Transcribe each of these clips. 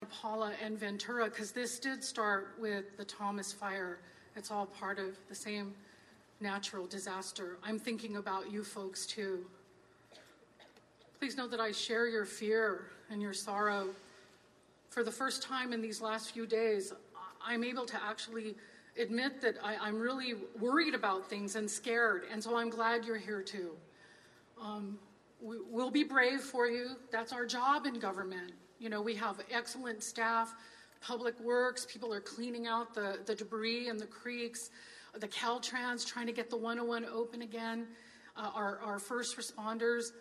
Paula and Ventura, because this did start with the Thomas Fire. It's all part of the same natural disaster. I'm thinking about you folks too. Please know that I share your fear and your sorrow. For the first time in these last few days, I'm able to actually admit that I'm really worried about things and scared, and so I'm glad you're here too. We'll be brave for you. That's our job in government. You know, we have excellent staff, public works, people are cleaning out the debris in the creeks, the Caltrans trying to get the 101 open again, our first responders.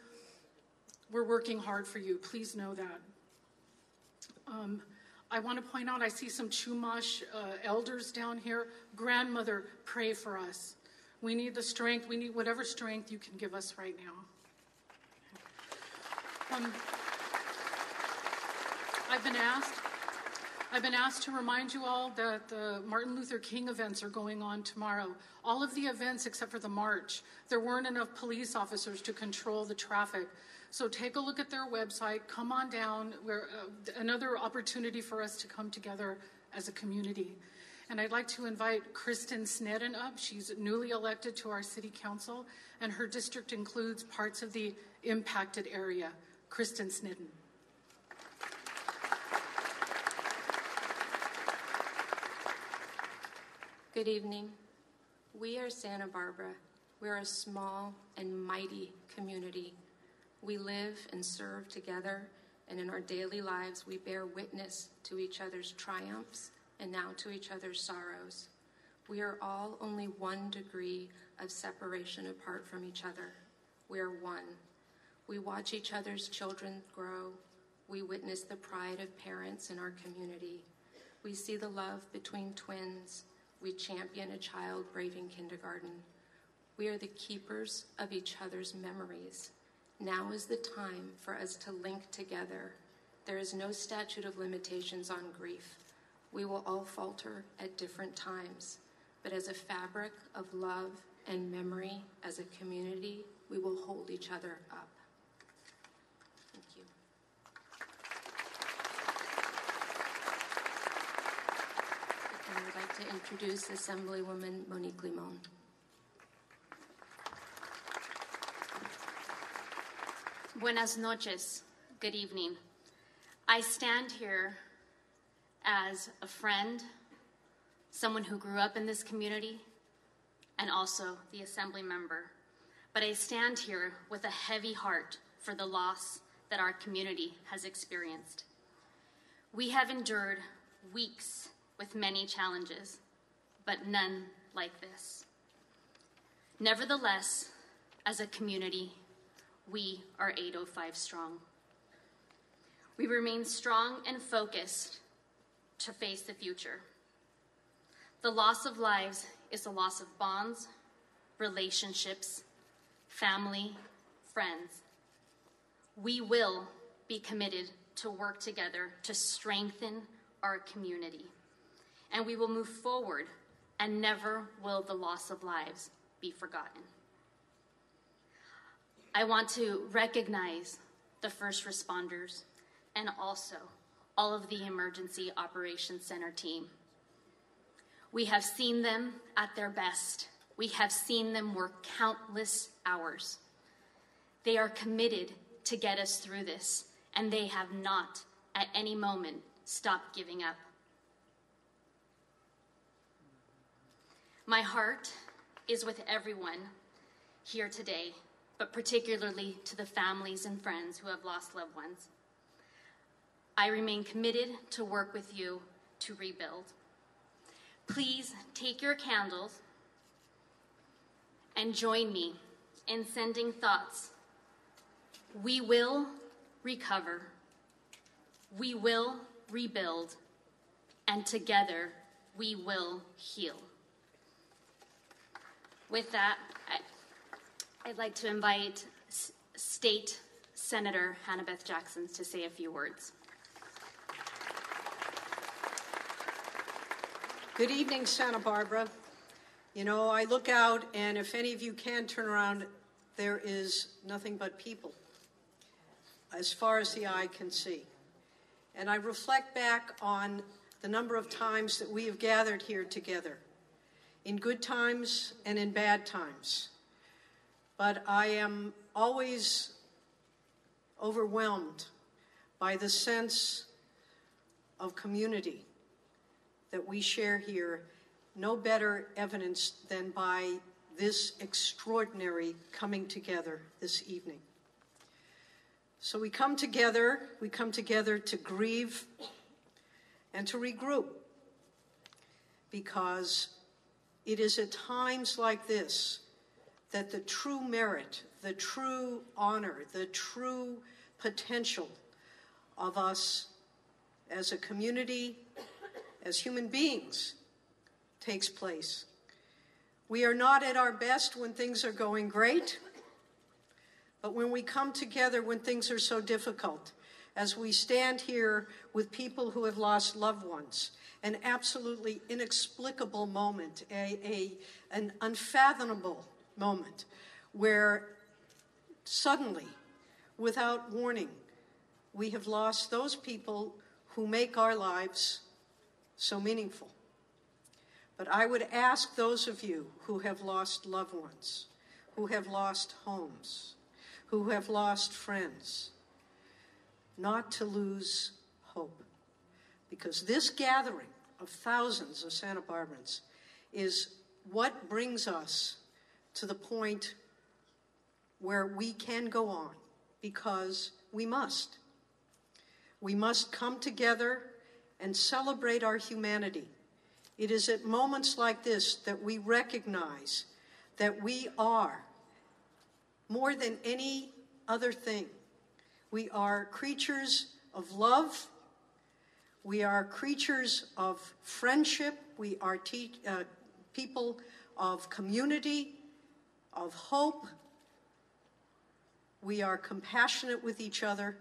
We're working hard for you. Please know that. I want to point out, I see some Chumash elders down here. Grandmother, pray for us. We need the strength. We need whatever strength you can give us right now. I've been asked to remind you all that the Martin Luther King events are going on tomorrow. All of the events except for the march. There weren't enough police officers to control the traffic. So take a look at their website, come on down. Another opportunity for us to come together as a community. And I'd like to invite Kristen Snedden up. She's newly elected to our city council, and her district includes parts of the impacted area. Kristen Snedden. Good evening. We are Santa Barbara. We're a small and mighty community. We live and serve together, and in our daily lives, we bear witness to each other's triumphs and now to each other's sorrows. We are all only 1 degree of separation apart from each other. We are one. We watch each other's children grow. We witness the pride of parents in our community. We see the love between twins. We champion a child braving kindergarten. We are the keepers of each other's memories. Now is the time for us to link together. There is no statute of limitations on grief. We will all falter at different times, but as a fabric of love and memory, as a community, we will hold each other up. Thank you. And I would like to introduce Assemblywoman Monique Limon. Buenas noches. Good evening. I stand here as a friend, someone who grew up in this community, and also the assembly member. But I stand here with a heavy heart for the loss that our community has experienced. We have endured weeks with many challenges, but none like this. Nevertheless, as a community, we are 805 strong. We remain strong and focused to face the future. The loss of lives is a loss of bonds, relationships, family, friends. We will be committed to work together to strengthen our community. And we will move forward, and never will the loss of lives be forgotten. I want to recognize the first responders and also all of the Emergency Operations Center team. We have seen them at their best. We have seen them work countless hours. They are committed to get us through this, and they have not at any moment stopped giving up. My heart is with everyone here today, but particularly to the families and friends who have lost loved ones. I remain committed to work with you to rebuild. Please take your candles and join me in sending thoughts. We will recover, we will rebuild, and together we will heal. With that, I'd like to invite State Senator Hannah-Beth Jackson to say a few words. Good evening, Santa Barbara. You know, I look out, and if any of you can turn around, there is nothing but people, as far as the eye can see. and I reflect back on the number of times that we have gathered here together, in good times and in bad times. But I am always overwhelmed by the sense of community that we share here. No better evidence than by this extraordinary coming together this evening. So we come together to grieve and to regroup, because it is at times like this that the true merit, the true honor, the true potential of us as a community, as human beings, takes place. We are not at our best when things are going great, but when we come together when things are so difficult, as we stand here with people who have lost loved ones, an absolutely inexplicable moment, an unfathomable moment, where suddenly, without warning, we have lost those people who make our lives so meaningful. But I would ask those of you who have lost loved ones, who have lost homes, who have lost friends, not to lose hope. Because this gathering of thousands of Santa Barbarans is what brings us to the point where we can go on, because we must. We must come together and celebrate our humanity. It is at moments like this that we recognize that we are, more than any other thing, we are creatures of love. We are creatures of friendship. We are people of community, of hope. We are compassionate with each other,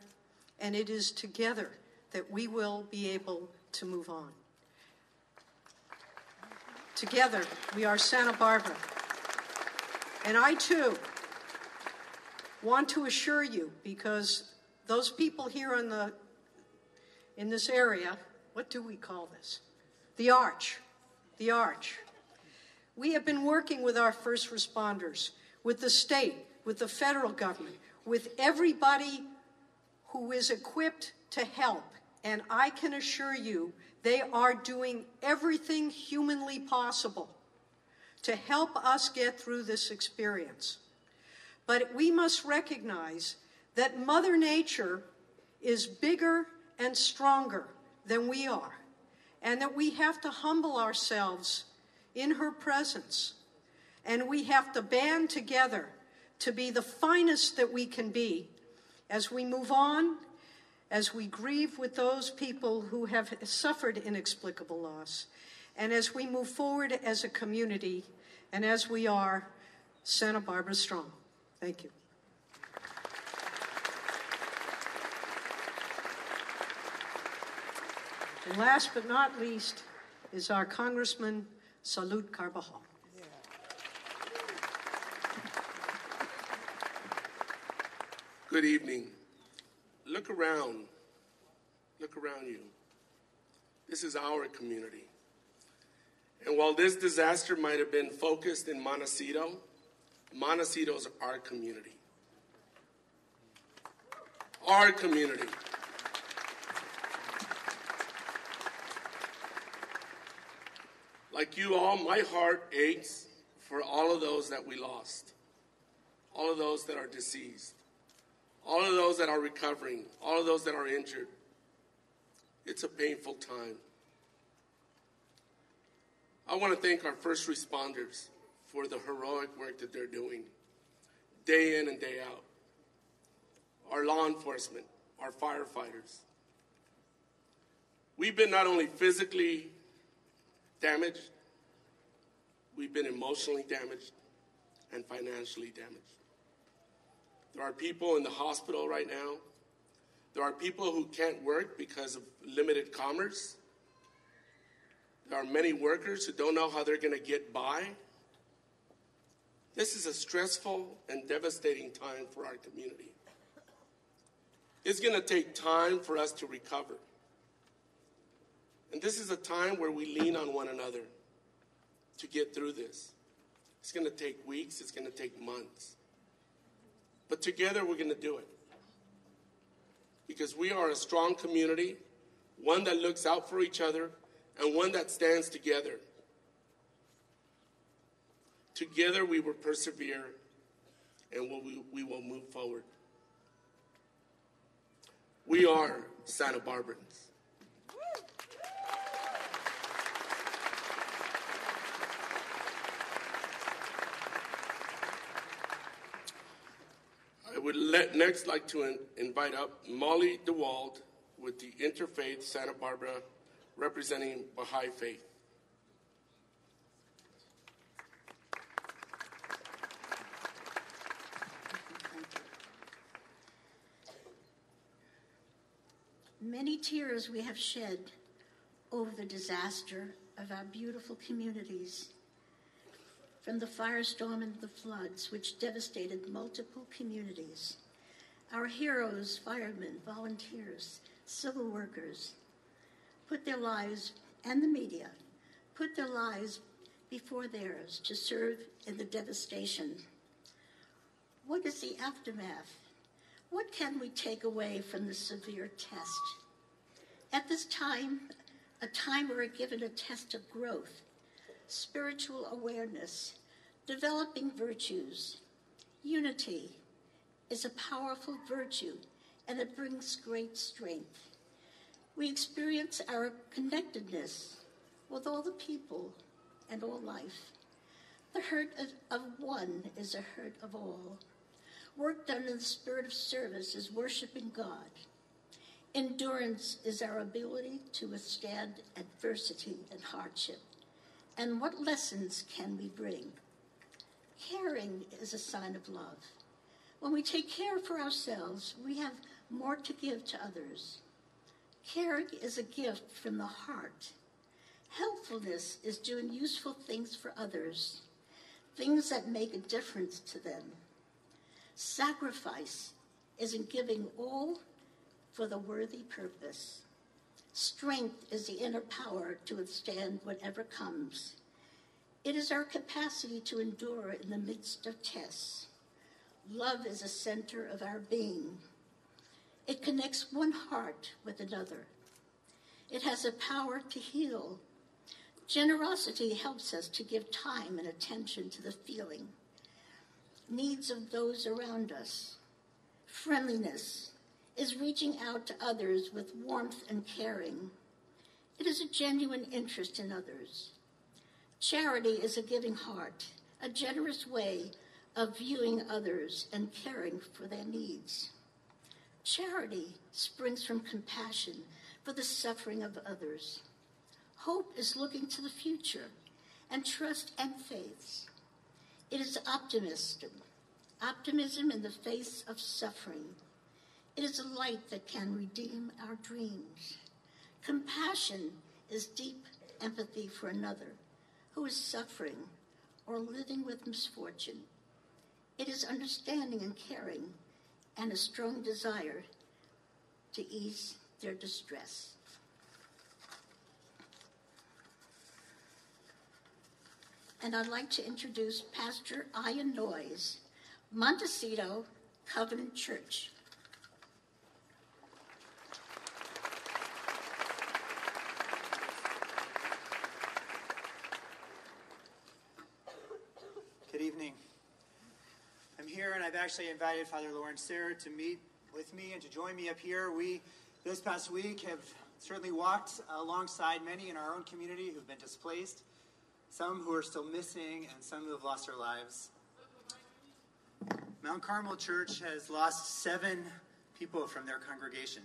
and it is together that we will be able to move on. Together, we are Santa Barbara. And I, too, want to assure you, because those people here in this area, what do we call this? The Arch. The Arch. We have been working with our first responders, with the state, with the federal government, with everybody who is equipped to help. And I can assure you, they are doing everything humanly possible to help us get through this experience. But we must recognize that Mother Nature is bigger and stronger than we are, and that we have to humble ourselves in her presence, and we have to band together to be the finest that we can be as we move on, as we grieve with those people who have suffered inexplicable loss, and as we move forward as a community, and as we are Santa Barbara strong. Thank you. And last but not least is our Congressman, Salud Carbajal. Good evening. Look around. Look around you. This is our community. And while this disaster might have been focused in Montecito, Montecito's our community. Our community. Like you all, my heart aches for all of those that we lost, all of those that are deceased, all of those that are recovering, all of those that are injured. It's a painful time. I want to thank our first responders for the heroic work that they're doing, day in and day out. Our law enforcement, our firefighters. We've been not only physically damaged, we've been emotionally damaged and financially damaged. There are people in the hospital right now. There are people who can't work because of limited commerce. There are many workers who don't know how they're going to get by. This is a stressful and devastating time for our community. It's going to take time for us to recover. And this is a time where we lean on one another to get through this. It's going to take weeks. It's going to take months. But together we're going to do it. Because we are a strong community, one that looks out for each other, and one that stands together. Together we will persevere, and we will move forward. We are Santa Barbarans. I would next like to invite up Molly DeWald with the Interfaith Santa Barbara, representing Baha'i Faith. Many tears we have shed over the disaster of our beautiful communities, from the firestorm and the floods which devastated multiple communities. Our heroes, firemen, volunteers, civil workers, put their lives, and the media, put their lives before theirs to serve in the devastation. What is the aftermath? What can we take away from the severe test? At this time, a time we're given a test of growth, spiritual awareness, developing virtues. Unity is a powerful virtue, and it brings great strength. We experience our connectedness with all the people and all life. The hurt of one is a hurt of all. Work done in the spirit of service is worshiping God. Endurance is our ability to withstand adversity and hardship. And what lessons can we bring? Caring is a sign of love. When we take care for ourselves, we have more to give to others. Caring is a gift from the heart. Helpfulness is doing useful things for others, things that make a difference to them. Sacrifice is in giving all for the worthy purpose. Strength is the inner power to withstand whatever comes. It is our capacity to endure in the midst of tests. Love is a center of our being. It connects one heart with another. It has a power to heal. Generosity helps us to give time and attention to the feeling, needs of those around us. Friendliness is reaching out to others with warmth and caring. It is a genuine interest in others. Charity is a giving heart, a generous way of viewing others and caring for their needs. Charity springs from compassion for the suffering of others. Hope is looking to the future, and trust and faith. It is optimism in the face of suffering. It is a light that can redeem our dreams. Compassion is deep empathy for another who is suffering or living with misfortune. It is understanding and caring and a strong desire to ease their distress. And I'd like to introduce Pastor Ian Noyes, Montecito Covenant Church. Good evening. I'm here, and I've actually invited Father Lawrence Sayre to meet with me and to join me up here. We, this past week, have certainly walked alongside many in our own community who've been displaced, some who are still missing, and some who have lost their lives. Mount Carmel Church has lost 7 people from their congregation.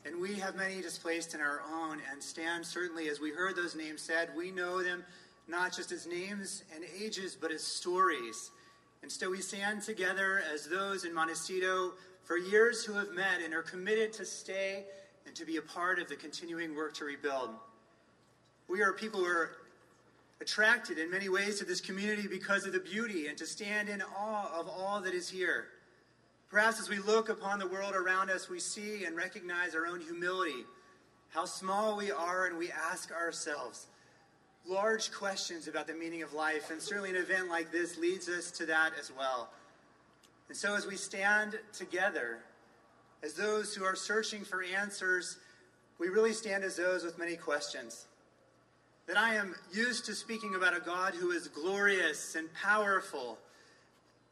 And we have many displaced in our own, and stand certainly, as we heard those names said, we know them not just as names and ages, but as stories. And so we stand together as those in Montecito for years who have met and are committed to stay and to be a part of the continuing work to rebuild. We are people who are attracted in many ways to this community because of the beauty and to stand in awe of all that is here. Perhaps as we look upon the world around us, we see and recognize our own humility how small we are, and we ask ourselves large questions about the meaning of life. And certainly an event like this leads us to that as well. And so as we stand together, as those who are searching for answers, we really stand as those with many questions. That I am used to speaking about a God who is glorious and powerful.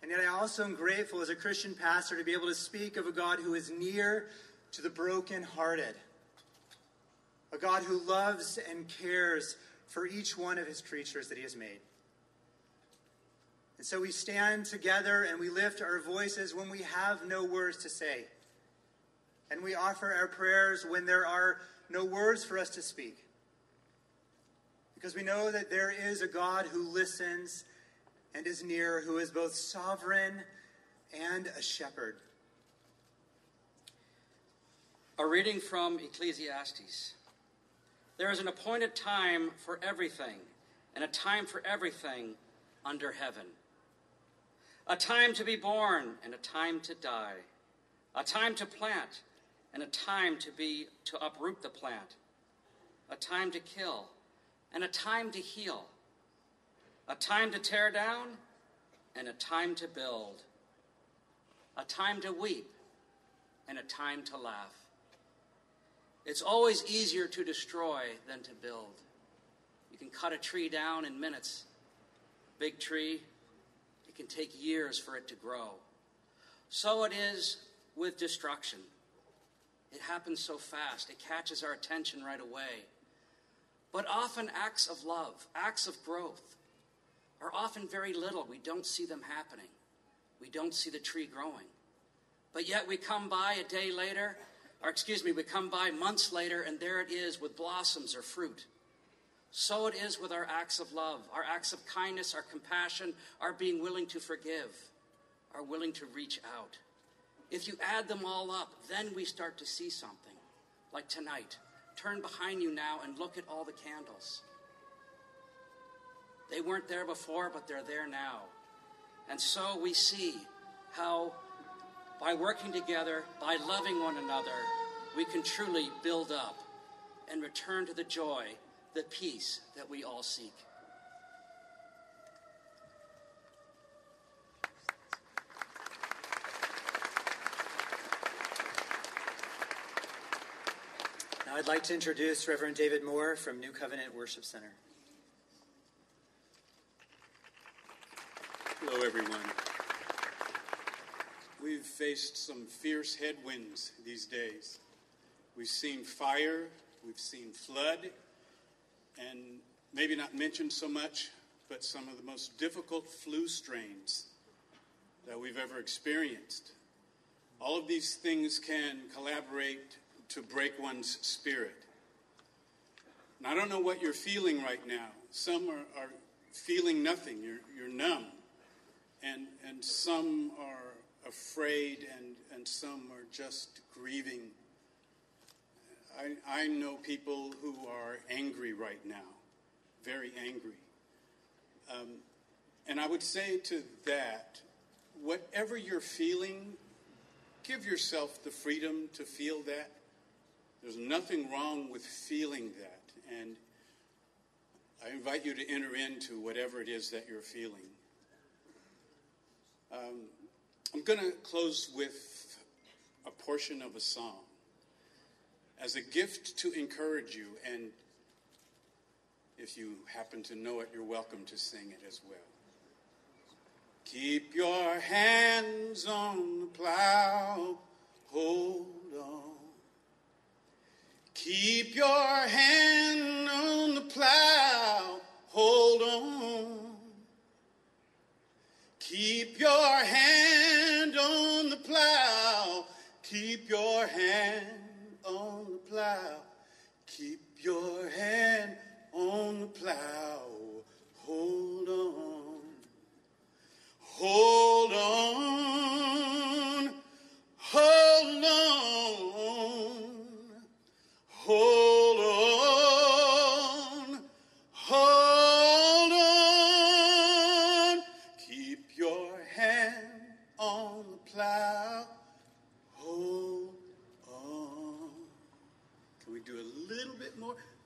And yet I also am grateful as a Christian pastor to be able to speak of a God who is near to the brokenhearted. A God who loves and cares for each one of his creatures that he has made. And so we stand together and we lift our voices when we have no words to say. And we offer our prayers when there are no words for us to speak. Because we know that there is a God who listens and is near, who is both sovereign and a shepherd. A reading from Ecclesiastes. There is an appointed time for everything, and a time for everything under heaven. A time to be born, and a time to die. A time to plant, and a time to uproot the plant. A time to kill, and a time to heal. A time to tear down, and a time to build. A time to weep, and a time to laugh. It's always easier to destroy than to build. You can cut a tree down in minutes. Big tree, it can take years for it to grow. So it is with destruction. It happens so fast. It catches our attention right away. But often acts of love, acts of growth, are often very little. We don't see them happening. We don't see the tree growing. But yet we come by a day later, we come by months later, and there it is with blossoms or fruit. So it is with our acts of love, our acts of kindness, our compassion, our being willing to forgive, our willing to reach out. If you add them all up, then we start to see something. Like tonight, turn behind you now and look at all the candles. They weren't there before, but they're there now. And so we see how by working together, by loving one another, we can truly build up and return to the joy, the peace that we all seek. Now I'd like to introduce Reverend David Moore from New Covenant Worship Center. Hello, everyone. We've faced some fierce headwinds these days. We've seen fire, we've seen flood, and maybe not mentioned so much, but some of the most difficult flu strains that we've ever experienced. All of these things can collaborate to break one's spirit. And I don't know what you're feeling right now. Some are feeling nothing. You're numb. And some are afraid, and some are just grieving. I know people who are angry right now, very angry. And I would say to that, whatever you're feeling, give yourself the freedom to feel that. There's nothing wrong with feeling that. And I invite you to enter into whatever it is that you're feeling. I'm going to close with a portion of a song as a gift to encourage you, and if you happen to know it, you're welcome to sing it as well. Keep your hands on the plow, hold on. Keep your hand on the plow, hold on. Keep your hand on the plow. Keep your hand on the plow. Keep your hand on the plow. Hold on. Hold on. Hold on. Hold on.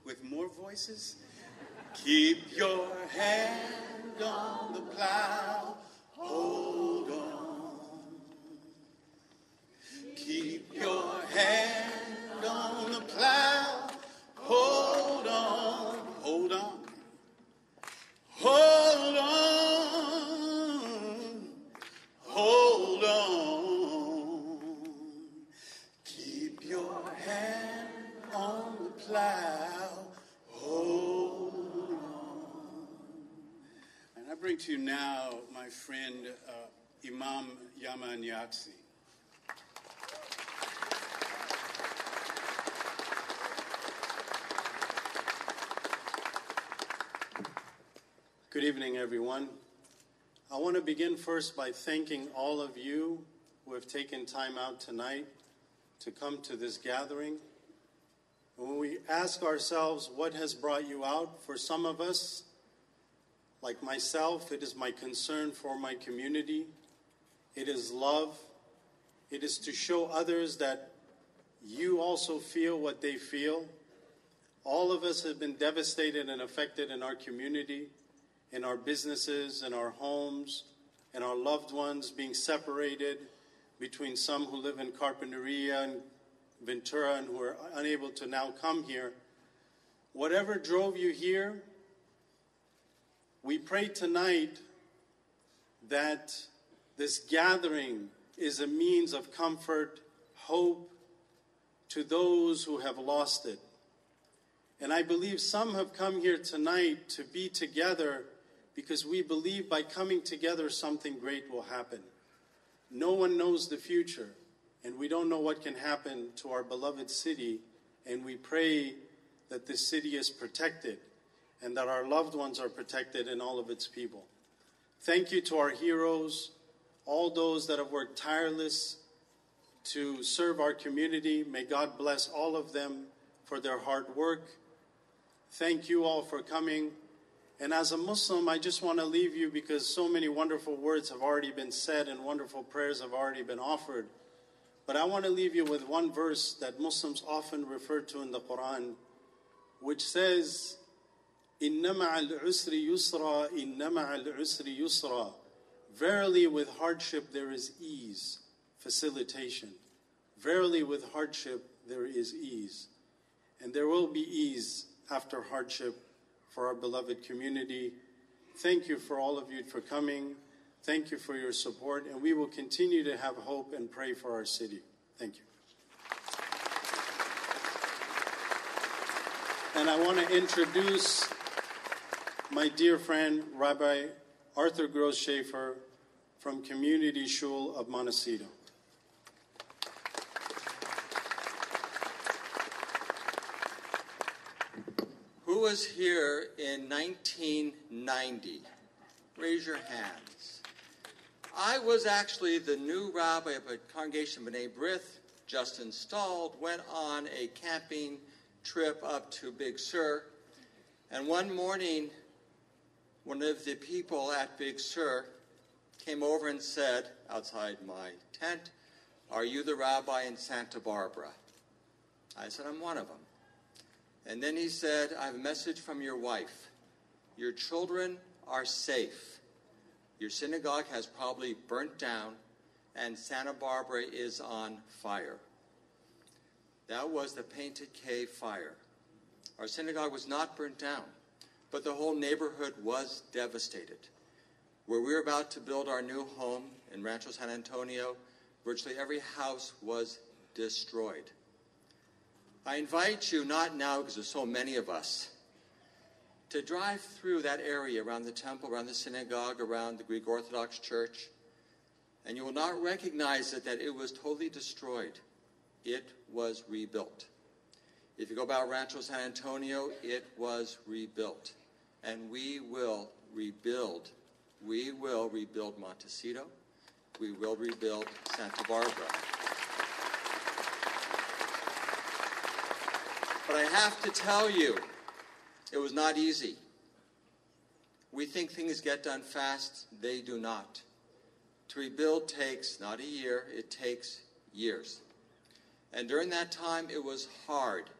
with more voices. Keep your hand on the plow, hold on. Keep your hand on the plow, hold on, hold on. Hold on, hold on. Keep your hand on the plow, hold on. And I bring to you now my friend Imam Yaman Yatsi. Good evening, everyone. I want to begin first by thanking all of you who have taken time out tonight to come to this gathering. When we ask ourselves what has brought you out, for some of us, like myself, it is my concern for my community. It is love. It is to show others that you also feel what they feel. All of us have been devastated and affected in our community, in our businesses, in our homes, and our loved ones being separated between some who live in Carpinteria and Ventura and who are unable to now come here. Whatever drove you here, we pray tonight that this gathering is a means of comfort, hope to those who have lost it. And I believe some have come here tonight to be together because we believe by coming together something great will happen. No one knows the future, and we don't know what can happen to our beloved city, and we pray that this city is protected and that our loved ones are protected and all of its people. Thank you to our heroes, all those that have worked tireless to serve our community. May God bless all of them for their hard work. Thank you all for coming. And as a Muslim, I just want to leave you because so many wonderful words have already been said and wonderful prayers have already been offered. But I want to leave you with one verse that Muslims often refer to in the Quran, which says, "Inna ma'al usri yusra, inna ma'al usri yusra." Verily with hardship there is ease, facilitation. Verily with hardship there is ease. And there will be ease after hardship for our beloved community. Thank you for all of you for coming. Thank you for your support, and we will continue to have hope and pray for our city. Thank you. And I want to introduce my dear friend, Rabbi Arthur Gross Schaefer from Community Shul of Montecito. Who was here in 1990? Raise your hands. I was actually the new rabbi of a congregation B'nai B'rith, just installed, went on a camping trip up to Big Sur, and one morning, one of the people at Big Sur came over and said, outside my tent, "Are you the rabbi in Santa Barbara?" I said, "I'm one of them." And then he said, "I have a message from your wife. Your children are safe. Your synagogue has probably burnt down, and Santa Barbara is on fire." That was the Painted Cave fire. Our synagogue was not burnt down, but the whole neighborhood was devastated. Where we were about to build our new home in Rancho San Antonio, virtually every house was destroyed. I invite you, not now because there's so many of us, to drive through that area around the temple, around the synagogue, around the Greek Orthodox Church, and you will not recognize it that it was totally destroyed. It was rebuilt. If you go about Rancho San Antonio, it was rebuilt. And we will rebuild. We will rebuild Montecito. We will rebuild Santa Barbara. But I have to tell you, it was not easy. We think things get done fast. They do not. To rebuild takes not a year, it takes years. And during that time, it was hard.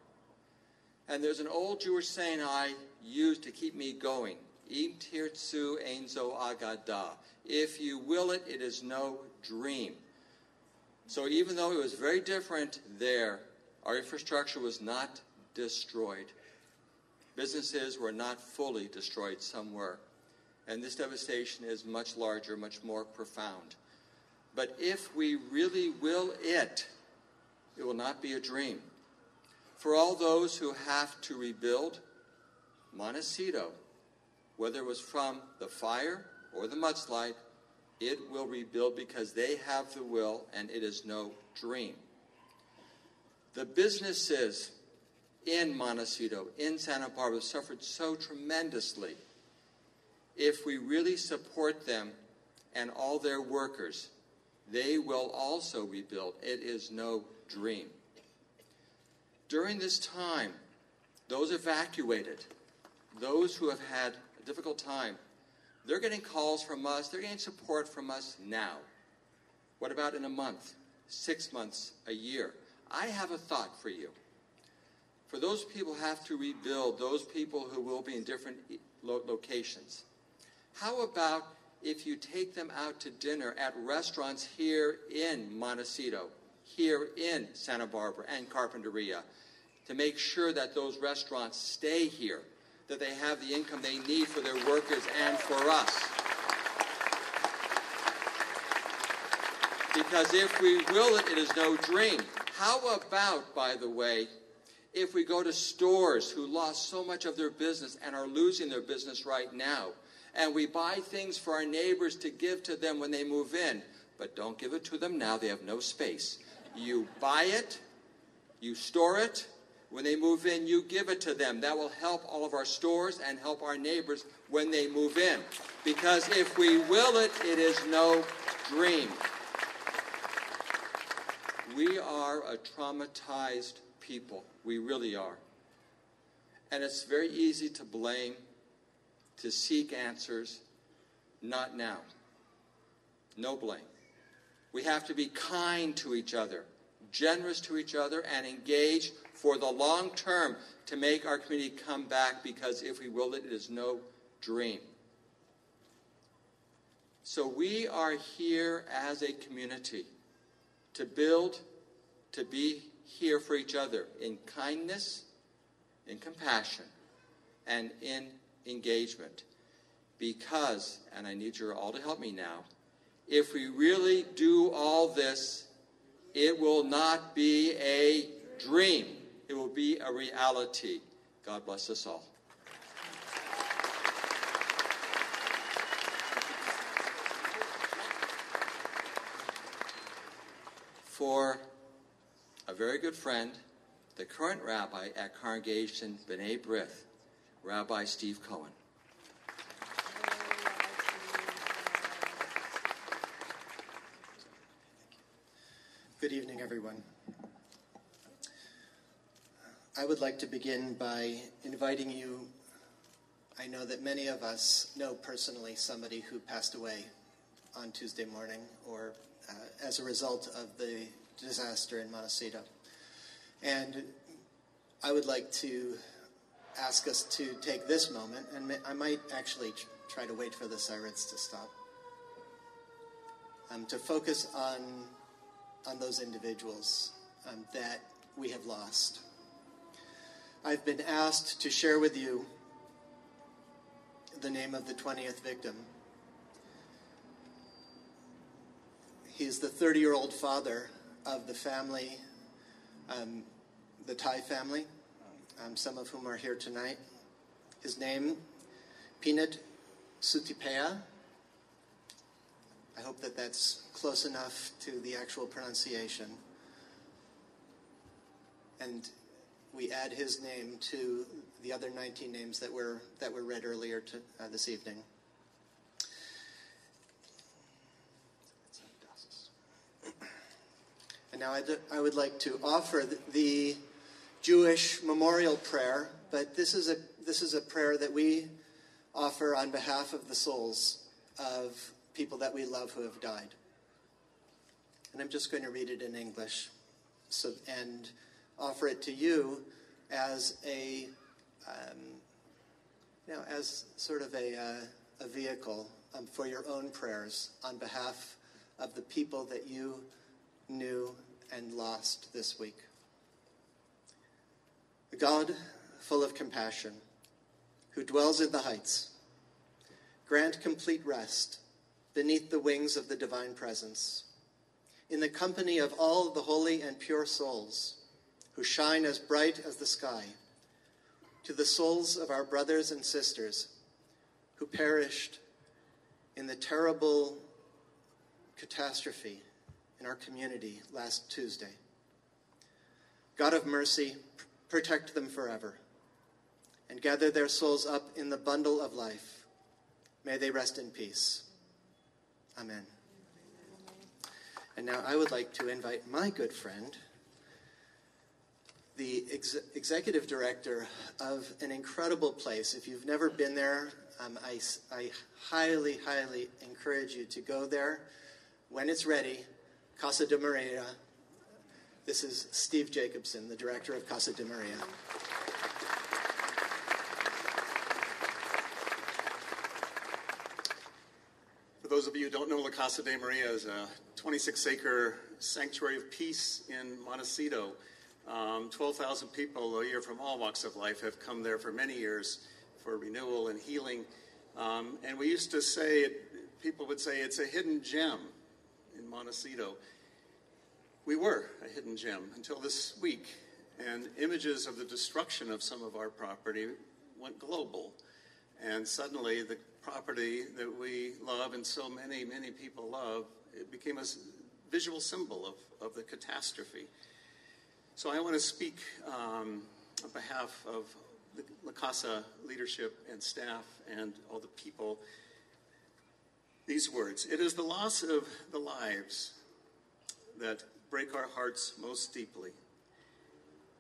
And there's an old Jewish saying I use to keep me going. Im tirtzu ein zo agada. If you will it, it is no dream. So even though it was very different there, our infrastructure was not destroyed. Businesses were not fully destroyed, some were. And this devastation is much larger, much more profound. But if we really will it, it will not be a dream. For all those who have to rebuild, Montecito, whether it was from the fire or the mudslide, it will rebuild because they have the will and it is no dream. The businesses in Montecito, in Santa Barbara, suffered so tremendously. If we really support them and all their workers, they will also rebuild. It is no dream. During this time, those evacuated, those who have had a difficult time, they're getting calls from us, they're getting support from us now. What about in a month, 6 months, a year? I have a thought for you. For those people who have to rebuild, those people who will be in different locations, how about if you take them out to dinner at restaurants here in Montecito, here in Santa Barbara and Carpinteria, to make sure that those restaurants stay here, that they have the income they need for their workers and for us. Because if we will it, it is no dream. How about, by the way, if we go to stores who lost so much of their business and are losing their business right now, and we buy things for our neighbors to give to them when they move in, but don't give it to them now, they have no space. You buy it, you store it, when they move in, you give it to them. That will help all of our stores and help our neighbors when they move in. Because if we will it, it is no dream. We are a traumatized people. We really are. And it's very easy to blame, to seek answers. Not now. No blame. We have to be kind to each other, generous to each other, and engage for the long term to make our community come back, because if we will it, it is no dream. So we are here as a community to build, to be here for each other in kindness, in compassion, and in engagement. Because, and I need you all to help me now, if we really do all this, it will not be a dream. It will be a reality. God bless us all. For a very good friend, the current rabbi at Congregation B'nai B'rith, Rabbi Steve Cohen. Good evening, everyone. I would like to begin by inviting you. I know that many of us know personally somebody who passed away on Tuesday morning or as a result of the disaster in Montecito. And I would like to ask us to take this moment, and I might actually try to wait for the sirens to stop, to focus on those individuals that we have lost. I've been asked to share with you the name of the 20th victim. He is the 30-year-old father of the family, the Thai family, some of whom are here tonight. His name, Pinat Sutipea. I hope that that's close enough to the actual pronunciation. And we add his name to the other 19 names that were read earlier this evening. And now I would like to offer the Jewish memorial prayer, but this is a prayer that we offer on behalf of the souls of people that we love who have died. And I'm just going to read it in English and offer it to you as as sort of a vehicle for your own prayers on behalf of the people that you knew and lost this week. The God full of compassion, who dwells in the heights, grant complete rest beneath the wings of the divine presence, in the company of all the holy and pure souls who shine as bright as the sky, to the souls of our brothers and sisters who perished in the terrible catastrophe in our community last Tuesday. God of mercy, protect them forever and gather their souls up in the bundle of life. May they rest in peace. Amen. And now I would like to invite my good friend, the executive director of an incredible place. If you've never been there, I highly, highly encourage you to go there when it's ready. Casa de Maria. This is Steve Jacobson, the director of Casa de Maria. For those of you who don't know, La Casa de Maria is a 26-acre sanctuary of peace in Montecito. 12,000 people a year from all walks of life have come there for many years for renewal and healing. And we used to say, people would say, it's a hidden gem in Montecito. We were a hidden gem until this week, and images of the destruction of some of our property went global. And suddenly the property that we love and so many, many people love, it became a visual symbol of the catastrophe. So I want to speak on behalf of the La Casa leadership and staff and all the people these words. It is the loss of the lives that break our hearts most deeply.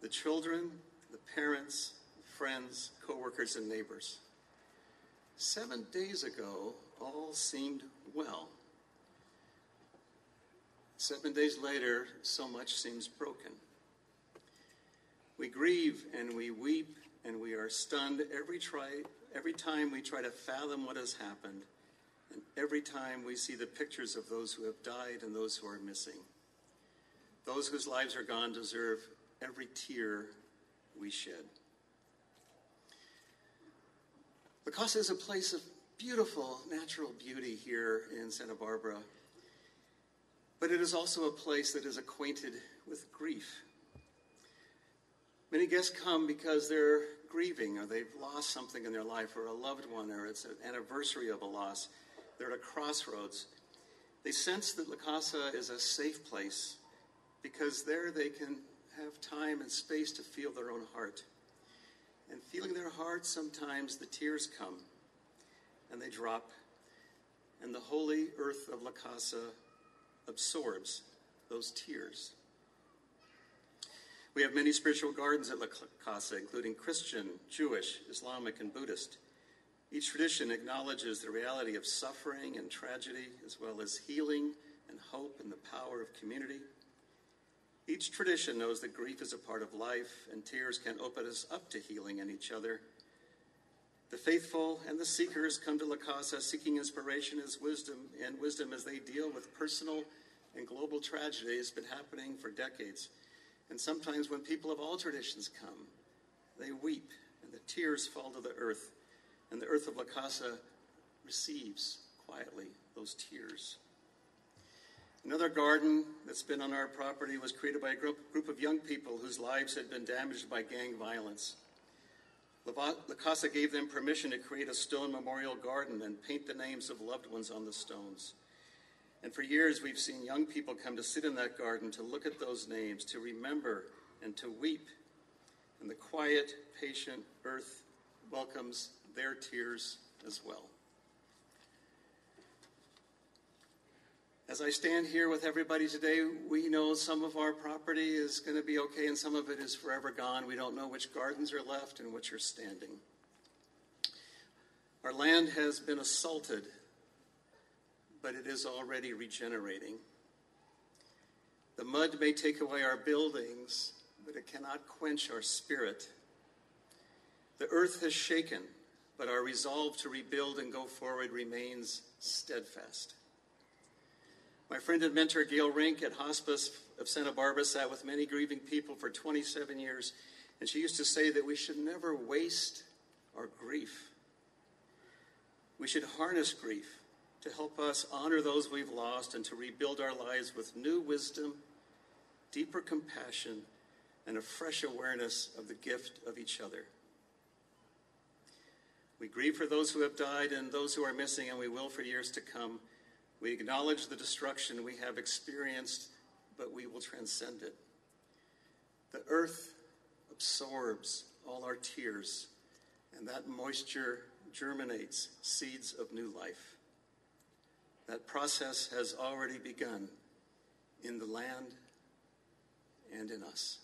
The children, the parents, friends, co-workers, and neighbors. 7 days ago, all seemed well. 7 days later, so much seems broken. We grieve and we weep and we are stunned every time we try to fathom what has happened, and every time we see the pictures of those who have died and those who are missing. Those whose lives are gone deserve every tear we shed. La Casa is a place of beautiful natural beauty here in Santa Barbara, but it is also a place that is acquainted with grief. Many guests come because they're grieving, or they've lost something in their life, or a loved one, or it's an anniversary of a loss. They're at a crossroads. They sense that La Casa is a safe place because there they can have time and space to feel their own heart. And feeling their heart, sometimes the tears come and they drop, and the holy earth of La Casa absorbs those tears. We have many spiritual gardens at La Casa, including Christian, Jewish, Islamic, and Buddhist. Each tradition acknowledges the reality of suffering and tragedy, as well as healing and hope and the power of community. Each tradition knows that grief is a part of life, and tears can open us up to healing and each other. The faithful and the seekers come to La Casa seeking inspiration and wisdom as they deal with personal and global tragedy. It's been happening for decades. And sometimes when people of all traditions come, they weep, and the tears fall to the earth, and the earth of La Casa receives quietly those tears. Another garden that's been on our property was created by a group of young people whose lives had been damaged by gang violence. La Casa gave them permission to create a stone memorial garden and paint the names of loved ones on the stones. And for years, we've seen young people come to sit in that garden, to look at those names, to remember and to weep. And the quiet, patient earth welcomes their tears as well. As I stand here with everybody today, we know some of our property is going to be okay and some of it is forever gone. We don't know which gardens are left and which are standing. Our land has been assaulted, but it is already regenerating. The mud may take away our buildings, but it cannot quench our spirit The earth has shaken, but our resolve to rebuild and go forward remains steadfast. My friend and mentor Gail Rink at Hospice of Santa Barbara sat with many grieving people for 27 years, and she used to say that we should never waste our grief. We should harness grief to help us honor those we've lost and to rebuild our lives with new wisdom, deeper compassion, and a fresh awareness of the gift of each other. We grieve for those who have died and those who are missing, and we will for years to come. We acknowledge the destruction we have experienced, but we will transcend it. The earth absorbs all our tears, and that moisture germinates seeds of new life. That process has already begun in the land and in us.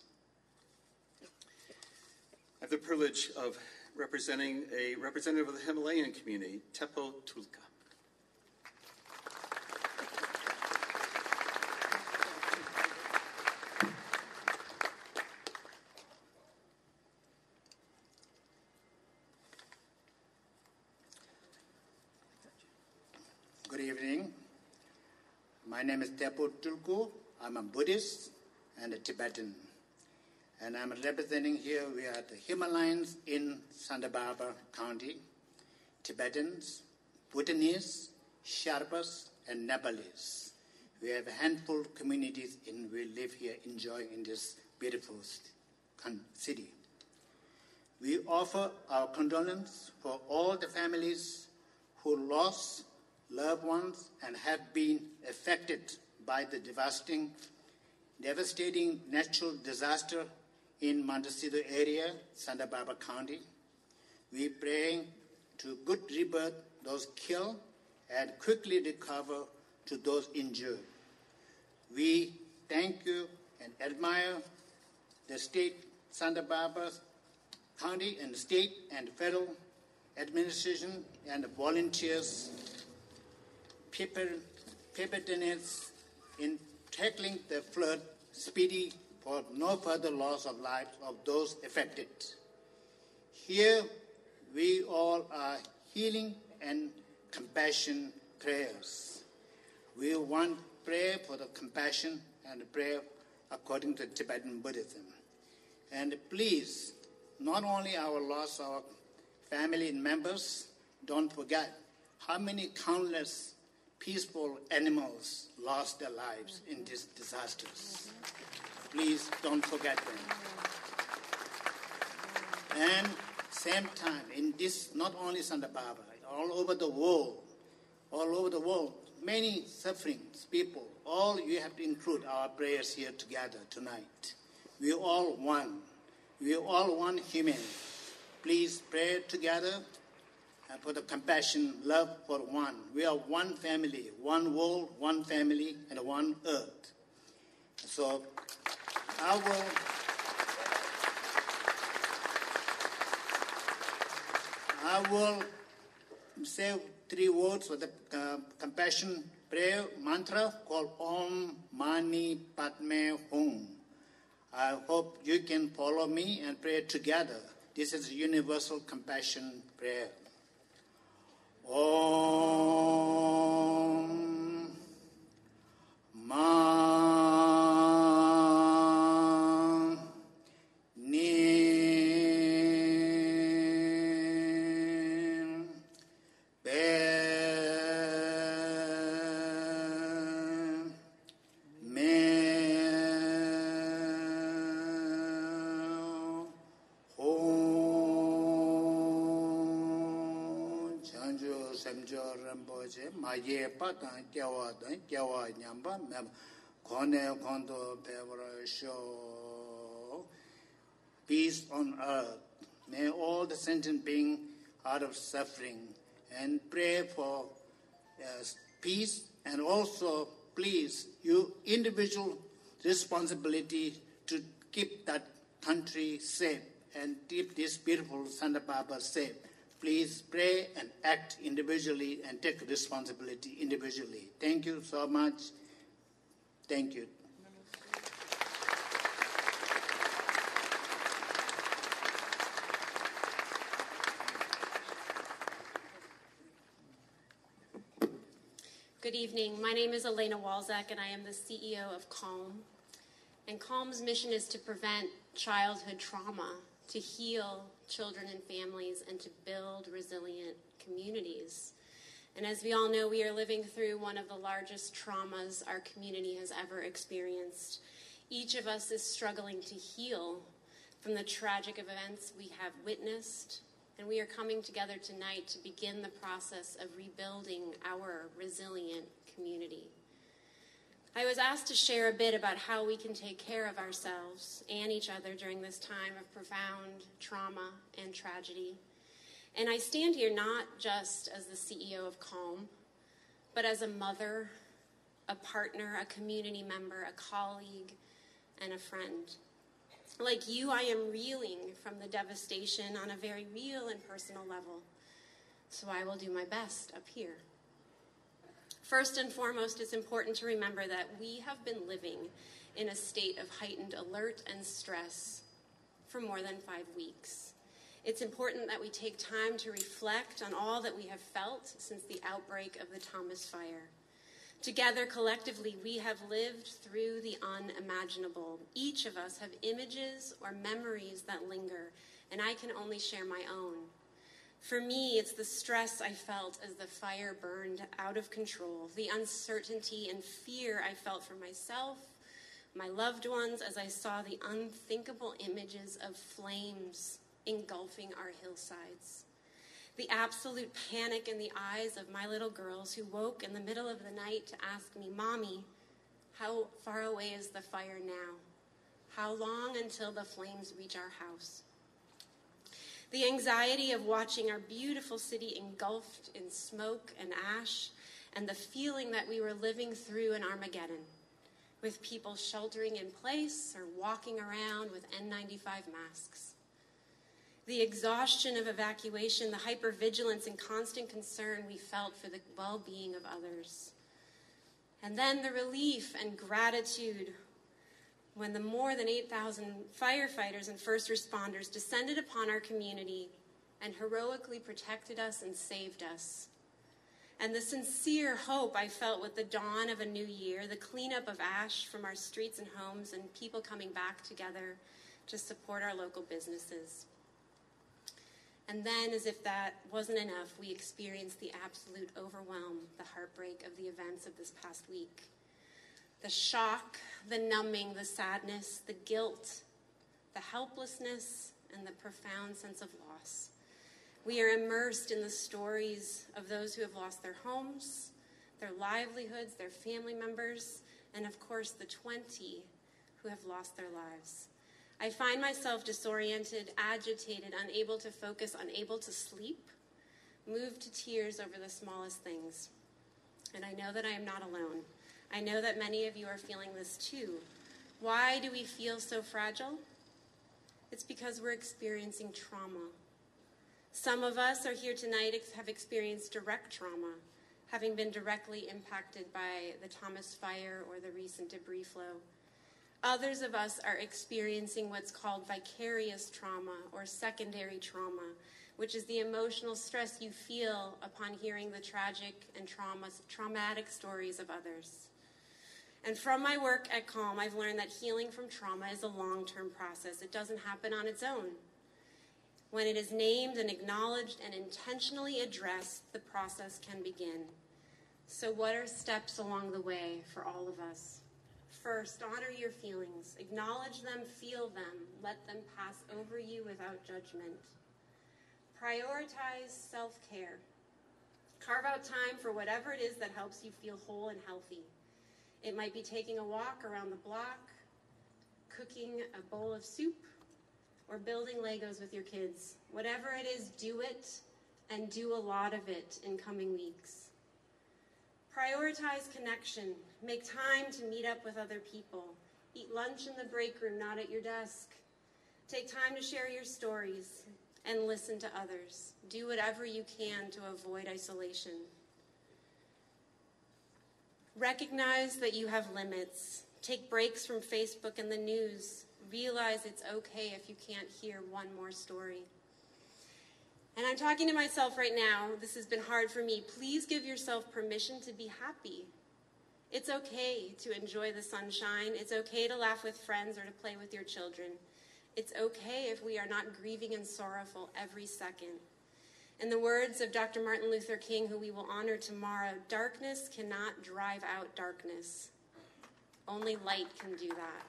I have the privilege of representing a representative of the Himalayan community, Tepo Tulka. Good evening. My name is Tepo Tulku. I'm a Buddhist and a Tibetan. And I'm representing here, we are the Himalayans in Santa Barbara County, Tibetans, Bhutanese, Sherpas, and Nepalese. We have a handful of communities and we live here enjoying in this beautiful city. We offer our condolence for all the families who lost loved ones and have been affected by the devastating natural disaster in Montecito area, Santa Barbara County. We pray to good rebirth those killed and quickly recover to those injured. We thank you and admire the state, Santa Barbara County and state and federal administration and volunteers, preparedness in tackling the flood speedy for no further loss of lives of those affected. Here we all are healing and compassion prayers. We want prayer for the compassion and prayer according to Tibetan Buddhism. And please, not only our loss, our family members, don't forget how many countless peaceful animals lost their lives in these disasters. Please don't forget them. And same time, in this, not only Santa Barbara, all over the world, many sufferings, people, all you have to include our prayers here together tonight. We all one. We all one human. Please pray together and for the compassion, love for one. We are one family, one world, one family, and one earth. So I will say 3 words for the compassion prayer mantra called Om Mani Padme Hum. I hope you can follow me and pray together. This is a universal compassion prayer. Om Maye Patan Kyawa Nyamba Mem Kone Kondo Pevra Show. Peace on earth. May all the sentient beings out of suffering and pray for peace, and also please you individual responsibility to keep that country safe and keep this beautiful Santa Barbara safe. Please pray and act individually and take responsibility individually. Thank you so much. Thank you. Good evening. My name is Elena Walczak, and I am the CEO of CALM. And CALM's mission is to prevent childhood trauma, to heal children and families, and to build resilient communities. And as we all know, we are living through one of the largest traumas our community has ever experienced. Each of us is struggling to heal from the tragic events we have witnessed, and we are coming together tonight to begin the process of rebuilding our resilient community. I was asked to share a bit about how we can take care of ourselves and each other during this time of profound trauma and tragedy. And I stand here not just as the CEO of CALM, but as a mother, a partner, a community member, a colleague, and a friend. Like you, I am reeling from the devastation on a very real and personal level. So I will do my best up here. First and foremost, it's important to remember that we have been living in a state of heightened alert and stress for more than 5 weeks. It's important that we take time to reflect on all that we have felt since the outbreak of the Thomas Fire. Together, collectively, we have lived through the unimaginable. Each of us have images or memories that linger, and I can only share my own. For me, it's the stress I felt as the fire burned out of control, the uncertainty and fear I felt for myself, my loved ones, as I saw the unthinkable images of flames engulfing our hillsides. The absolute panic in the eyes of my little girls who woke in the middle of the night to ask me, "Mommy, how far away is the fire now? How long until the flames reach our house?" The anxiety of watching our beautiful city engulfed in smoke and ash, and the feeling that we were living through an Armageddon, with people sheltering in place or walking around with N95 masks. The exhaustion of evacuation, the hypervigilance and constant concern we felt for the well-being of others. And then the relief and gratitude when the more than 8,000 firefighters and first responders descended upon our community and heroically protected us and saved us. And the sincere hope I felt with the dawn of a new year, the cleanup of ash from our streets and homes, and people coming back together to support our local businesses. And then, as if that wasn't enough, we experienced the absolute overwhelm, the heartbreak of the events of this past week. The shock, the numbing, the sadness, the guilt, the helplessness, and the profound sense of loss. We are immersed in the stories of those who have lost their homes, their livelihoods, their family members, and of course the 20 who have lost their lives. I find myself disoriented, agitated, unable to focus, unable to sleep, moved to tears over the smallest things. And I know that I am not alone. I know that many of you are feeling this too. Why do we feel so fragile? It's because we're experiencing trauma. Some of us are here tonight have experienced direct trauma, having been directly impacted by the Thomas Fire or the recent debris flow. Others of us are experiencing what's called vicarious trauma or secondary trauma, which is the emotional stress you feel upon hearing the tragic and traumatic stories of others. And from my work at CALM, I've learned that healing from trauma is a long-term process. It doesn't happen on its own. When it is named and acknowledged and intentionally addressed, the process can begin. So what are steps along the way for all of us? First, honor your feelings. Acknowledge them, feel them. Let them pass over you without judgment. Prioritize self-care. Carve out time for whatever it is that helps you feel whole and healthy. It might be taking a walk around the block, cooking a bowl of soup, or building Legos with your kids. Whatever it is, do it, and do a lot of it in coming weeks. Prioritize connection. Make time to meet up with other people. Eat lunch in the break room, not at your desk. Take time to share your stories and listen to others. Do whatever you can to avoid isolation. Recognize that you have limits. Take breaks from Facebook and the news. Realize it's okay if you can't hear one more story. And I'm talking to myself right now. This has been hard for me. Please give yourself permission to be happy. It's okay to enjoy the sunshine. It's okay to laugh with friends or to play with your children. It's okay if we are not grieving and sorrowful every second. In the words of Dr. Martin Luther King, who we will honor tomorrow, darkness cannot drive out darkness. Only light can do that.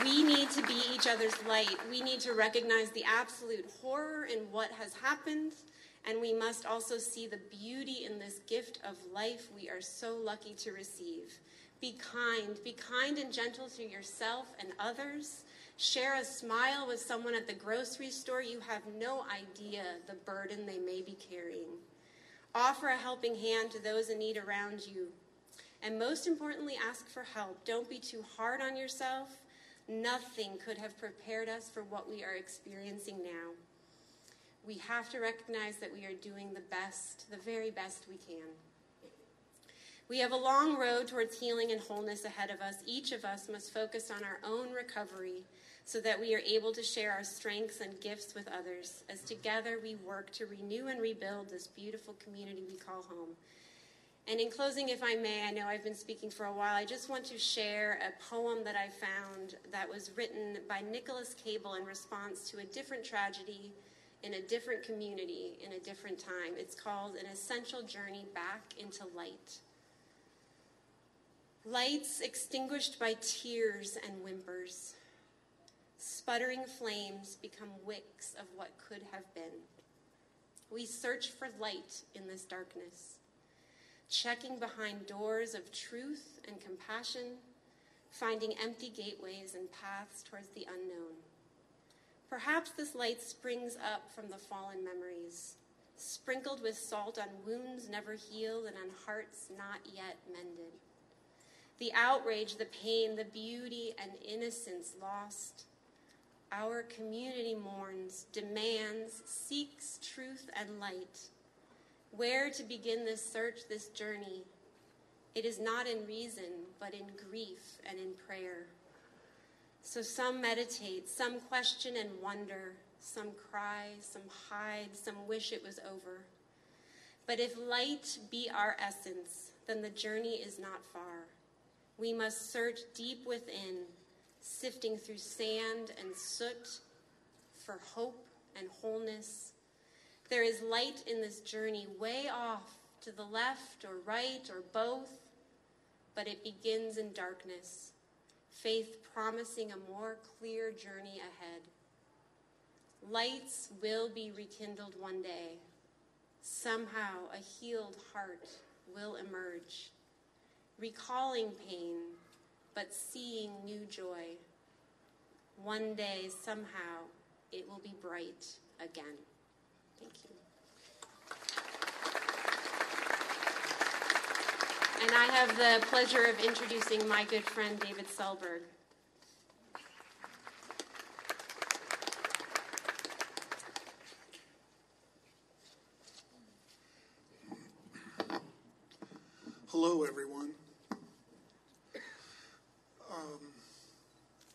We need to be each other's light. We need to recognize the absolute horror in what has happened, and we must also see the beauty in this gift of life we are so lucky to receive. Be kind and gentle to yourself and others. Share a smile with someone at the grocery store. You have no idea the burden they may be carrying. Offer a helping hand to those in need around you. And most importantly, ask for help. Don't be too hard on yourself. Nothing could have prepared us for what we are experiencing now. We have to recognize that we are doing the best, the very best we can. We have a long road towards healing and wholeness ahead of us. Each of us must focus on our own recovery so that we are able to share our strengths and gifts with others as together we work to renew and rebuild this beautiful community we call home. And in closing, if I may, I know I've been speaking for a while, I just want to share a poem that I found that was written by Nicholas Cable in response to a different tragedy in a different community in a different time. It's called An Essential Journey Back into Light. Lights extinguished by tears and whimpers. Sputtering flames become wicks of what could have been. We search for light in this darkness, checking behind doors of truth and compassion, finding empty gateways and paths towards the unknown. Perhaps this light springs up from the fallen memories, sprinkled with salt on wounds never healed and on hearts not yet mended. The outrage, the pain, the beauty and innocence lost. Our community mourns, demands, seeks truth and light. Where to begin this search, this journey? It is not in reason, but in grief and in prayer. So some meditate, some question and wonder, some cry, some hide, some wish it was over. But if light be our essence, then the journey is not far. We must search deep within, sifting through sand and soot for hope and wholeness. There is light in this journey way off to the left or right or both, but it begins in darkness, faith promising a more clear journey ahead. Lights will be rekindled one day. Somehow a healed heart will emerge, recalling pain, but seeing new joy. One day, somehow, it will be bright again. Thank you. And I have the pleasure of introducing my good friend, David Selberg. Hello, everyone.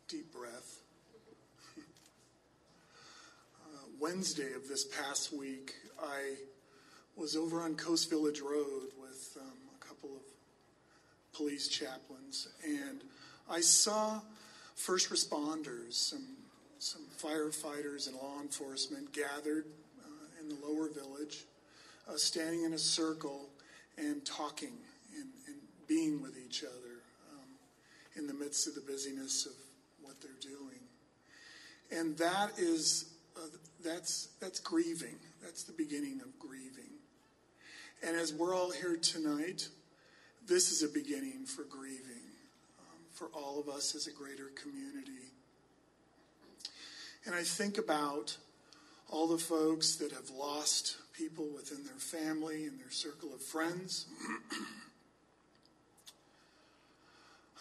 Deep breath. Wednesday of this past week, I was over on Coast Village Road with a couple of police chaplains, and I saw first responders, some firefighters and law enforcement gathered in the lower village, standing in a circle and talking and being with each other in the midst of the busyness of what they're doing. And that is that's grieving. That's the beginning of grieving. And as we're all here tonight, this is a beginning for grieving for all of us as a greater community. And I think about all the folks that have lost people within their family and their circle of friends.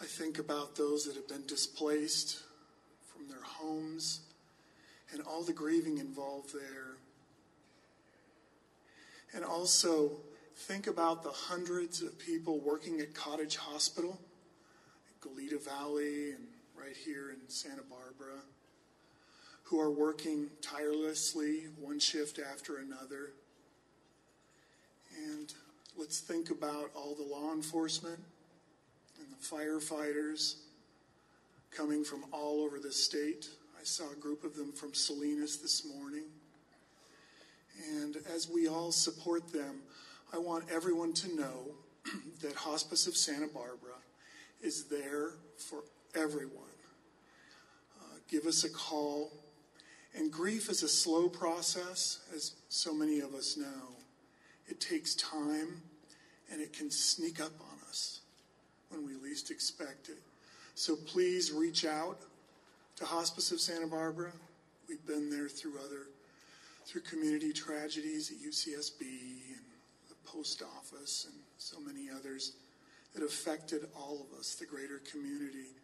I think about those that have been displaced from their homes and all the grieving involved there. And also think about the hundreds of people working at Cottage Hospital. Goleta Valley and right here in Santa Barbara, who are working tirelessly, one shift after another. And let's think about all the law enforcement and the firefighters coming from all over the state. I saw a group of them from Salinas this morning. And as we all support them, I want everyone to know that Hospice of Santa Barbara is there for everyone. Give us a call. And grief is a slow process, as so many of us know. It takes time, and it can sneak up on us when we least expect it. So please reach out to Hospice of Santa Barbara. We've been there through community tragedies at UCSB and the post office and so many others that affected all of us, the greater community.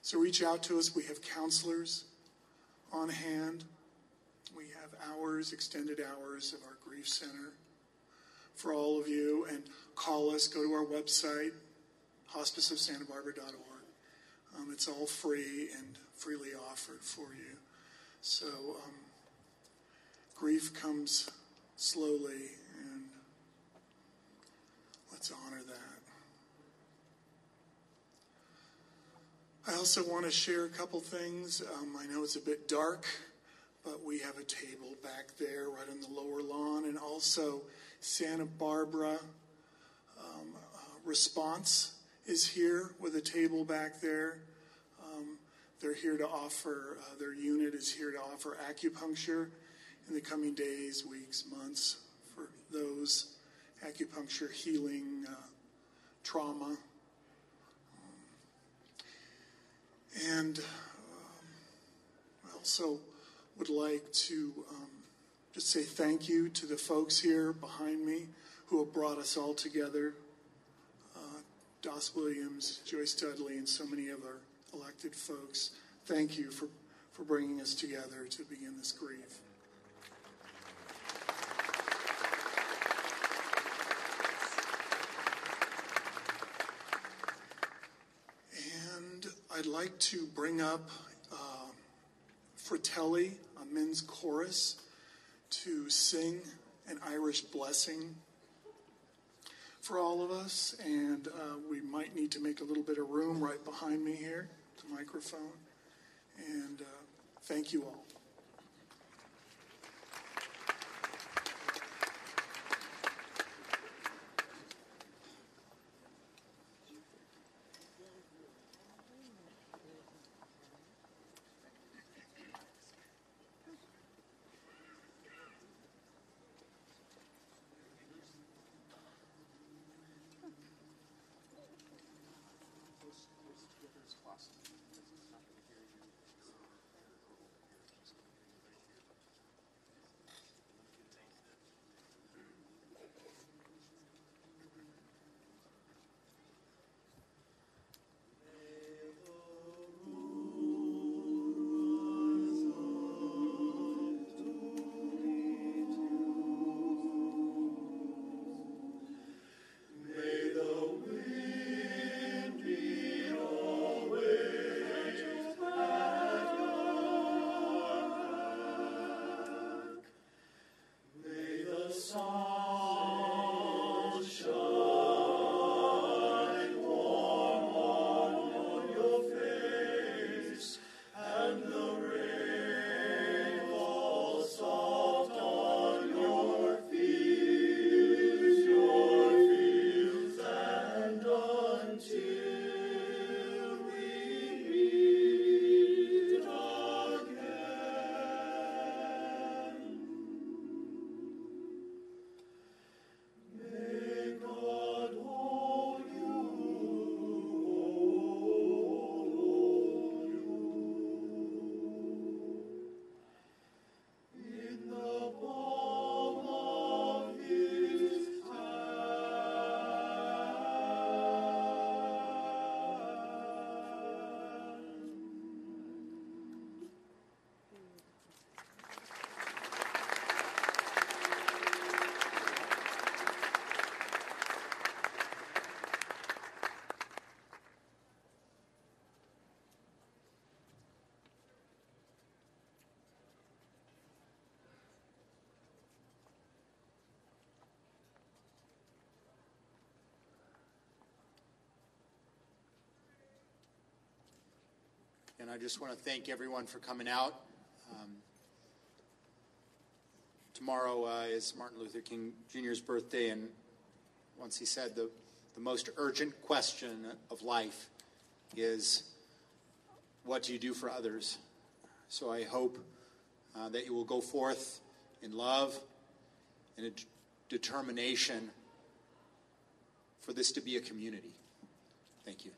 So reach out to us. We have counselors on hand. We have hours, extended hours of our grief center for all of you. And call us, go to our website, hospiceofsantabarbara.org. It's all free and freely offered for you. So grief comes slowly, and let's honor that. I also want to share a couple things. I know it's a bit dark, but we have a table back there right on the lower lawn, and also Santa Barbara Response is here with a table back there. They're here to offer, their unit is here to offer acupuncture in the coming days, weeks, months for those acupuncture healing trauma. And I also would like to just say thank you to the folks here behind me who have brought us all together. Doss Williams, Joyce Dudley, and so many of our elected folks. Thank you for bringing us together to begin this grief. And I'd like to bring up Fratelli, a men's chorus, to sing an Irish blessing for all of us, and we might need to make a little bit of room right behind me here, the microphone, and thank you all. And I just want to thank everyone for coming out. Tomorrow is Martin Luther King Jr.'s birthday, and once he said the most urgent question of life is, what do you do for others? So I hope that you will go forth in love and a determination for this to be a community. Thank you.